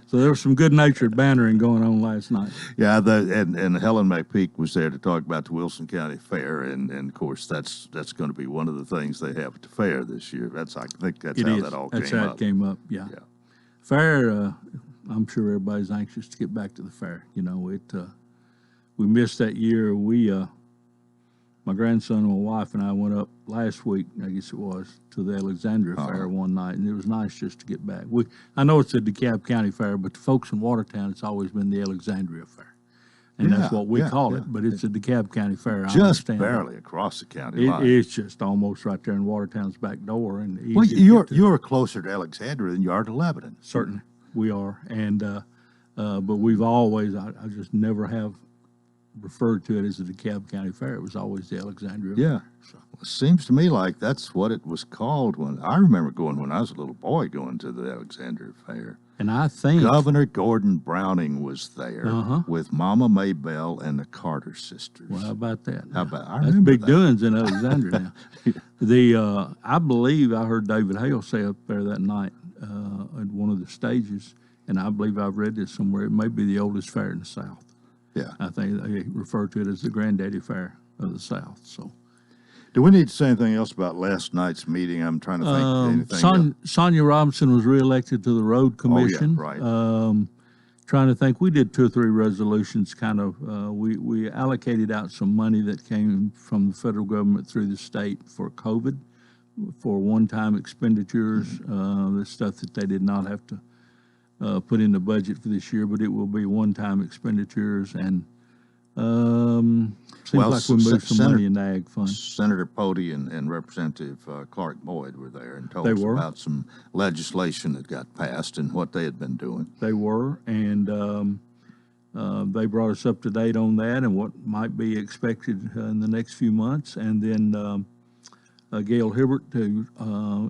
So there was some good-natured bantering going on last night. Yeah, and Helen McPeak was there to talk about the Wilson County Fair, and of course that's going to be one of the things they have at the fair this year. I think that's how that all came up. That's how it came up. Yeah. Fair. I'm sure everybody's anxious to get back to the fair. You know, we missed that year. My grandson and my wife and I went up last week, I guess it was, to the Alexandria Fair one night, and it was nice just to get back. I know it's a DeKalb County Fair, but the folks in Watertown, it's always been the Alexandria Fair. And that's what we call it, but it's a DeKalb County Fair. Just barely across the county line. It's just almost right there in Watertown's back door. And well, you're closer to Alexandria than you are to Lebanon. Certainly, we are. And but we've always, I just never have referred to it as the DeKalb County Fair. It was always the Alexandria Fair. So. It seems to me like that's what it was called when I remember going when I was a little boy going to the Alexandria Fair. And I think Governor Gordon Browning was there with Mama Maybelle and the Carter sisters. Well, how about that? That's big doings in Alexandria now. I believe I heard David Hale say up there that night at one of the stages, and I believe I've read this somewhere, it may be the oldest fair in the South. Yeah. I think they refer to it as the Granddaddy Fair of the South. So, do we need to say anything else about last night's meeting? I'm trying to think anything. Sonia Robinson was reelected to the Road Commission. Oh, yeah, right. Trying to think, we did 2 or 3 resolutions. Kind of, we allocated out some money that came from the federal government through the state for COVID, for one-time expenditures. The stuff that they did not have to put in the budget for this year, but it will be one-time expenditures, and seems like we moved some money in the ag fund. Senator Pody and Representative Clark Boyd were there and told us about some legislation that got passed and what they had been doing. They were, and they brought us up to date on that and what might be expected in the next few months. And then Gail Hibbert, who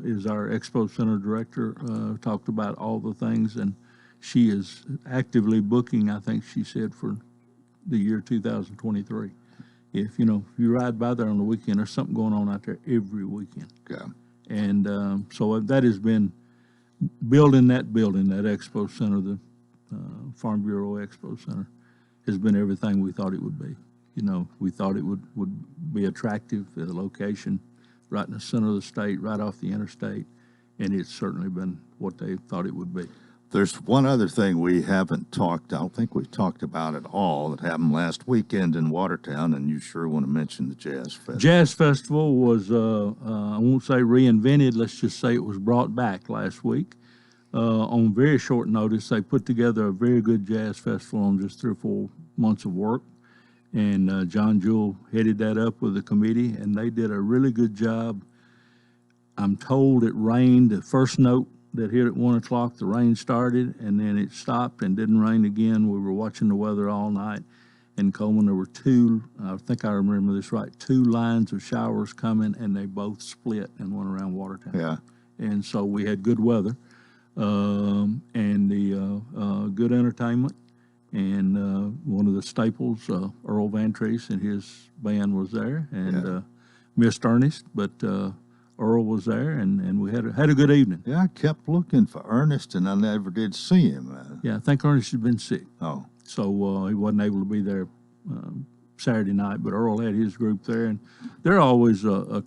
is our Expo Center director, talked about all the things, and she is actively booking, I think she said, for the year 2023. If you ride by there on the weekend, there's something going on out there every weekend. Yeah. And so that has been building that Expo Center, the Farm Bureau Expo Center, has been everything we thought it would be. We thought it would be attractive at a location right in the center of the state, right off the interstate, and it's certainly been what they thought it would be. There's one other thing we haven't talked, I don't think we've talked about at all, that happened last weekend in Watertown, and you sure want to mention the Jazz Festival. Jazz Festival was, I won't say reinvented, let's just say it was brought back last week. On very short notice, they put together a very good jazz festival on just 3 or 4 months of work. And John Jewell headed that up with the committee, and they did a really good job. I'm told it rained. The first note that hit at 1 o'clock, the rain started, and then it stopped and didn't rain again. We were watching the weather all night. In Coleman, there were 2, I think I remember this right, 2 lines of showers coming, and they both split and went around Watertown. Yeah. And so we had good weather, and the good entertainment. And one of the staples, Earl Van Treese and his band was there, and missed Ernest, but Earl was there, and we had a good evening. Yeah, I kept looking for Ernest, and I never did see him. Yeah, I think Ernest had been sick. Oh. So he wasn't able to be there Saturday night, but Earl had his group there, and they're always, they're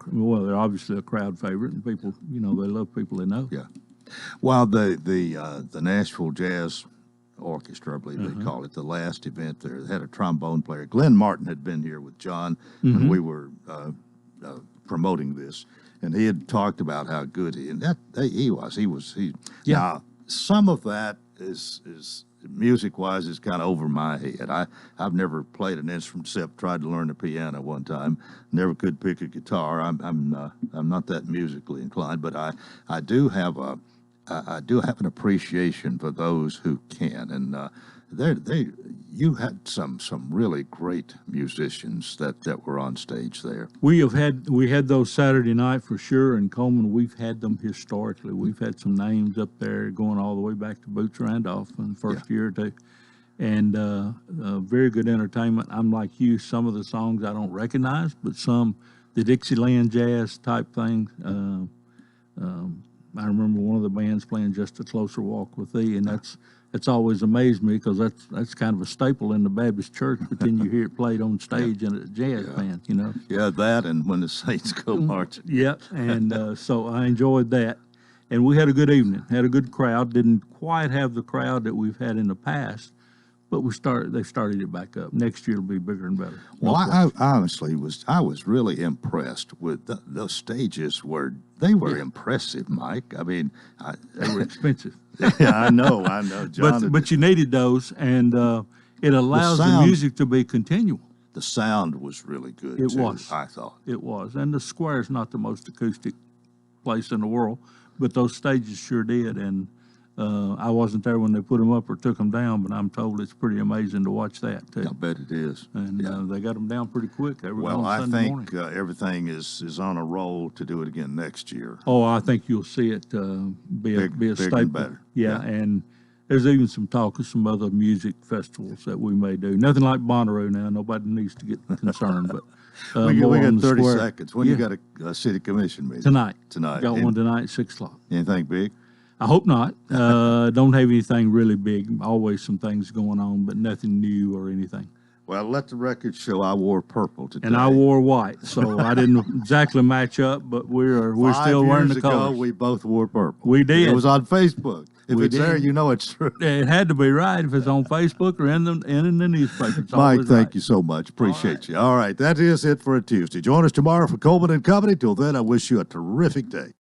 obviously a crowd favorite, and people, they love people they know. Yeah. Well, the Nashville Jazz Orchestra, I believe they call it, the last event there, they had a trombone player. Glenn Martin had been here with John when we were promoting this, and he had talked about how good he was. Yeah. Now, some of that is music-wise is kind of over my head. I've never played an instrument except tried to learn the piano one time. Never could pick a guitar. I'm not that musically inclined, but I do have an appreciation for those who can, and you had some really great musicians that were on stage there. We had those Saturday night for sure, and Coleman, we've had them historically. We've had some names up there going all the way back to Boots Randolph in the first year or two, and very good entertainment. I'm like you, some of the songs I don't recognize, but some, the Dixieland jazz type thing, I remember one of the bands playing Just a Closer Walk with Thee, and that's always amazed me because that's kind of a staple in the Baptist church, but then you hear it played on stage in a jazz band, you know. Yeah, that and When the Saints Go Marching. Yeah, and so I enjoyed that. And we had a good evening, had a good crowd. Didn't quite have the crowd that we've had in the past, but they started it back up. Next year it'll be bigger and better. Well, I honestly was really impressed with those stages. They were impressive, Mike. I mean, They were expensive. yeah, I know, John. But you needed those, and it allows the music to be continual. The sound was really good. It too, was. I thought It was, and the square is not the most acoustic place in the world, but those stages sure did. And I wasn't there when they put them up or took them down, but I'm told it's pretty amazing to watch that too. I bet it is. And they got them down pretty quick. They were Well, on I Sunday think morning. everything is on a roll to do it again next year. Oh, I think you'll see it be a Bigger and staple. better. Yeah, and there's even some talk of some other music festivals that we may do. Nothing like Bonnaroo now. Nobody needs to get concerned, but we more got on the 30 square. seconds. When you got a city commission meeting? Tonight. Tonight. Got one tonight at 6 o'clock. Anything big? I hope not. Don't have anything really big. Always some things going on, but nothing new or anything. Well, let the record show I wore purple today. And I wore white, so I didn't exactly match up, but we're still wearing the 5 years ago, colors. we both wore purple. We did. It was on Facebook. If We it's there, did. you know it's true. It had to be right if it's on Facebook or in the newspaper. It's Mike, always thank right. you so much. Appreciate you. All right, that is it for a Tuesday. Join us tomorrow for Coleman and Company. Till then, I wish you a terrific day.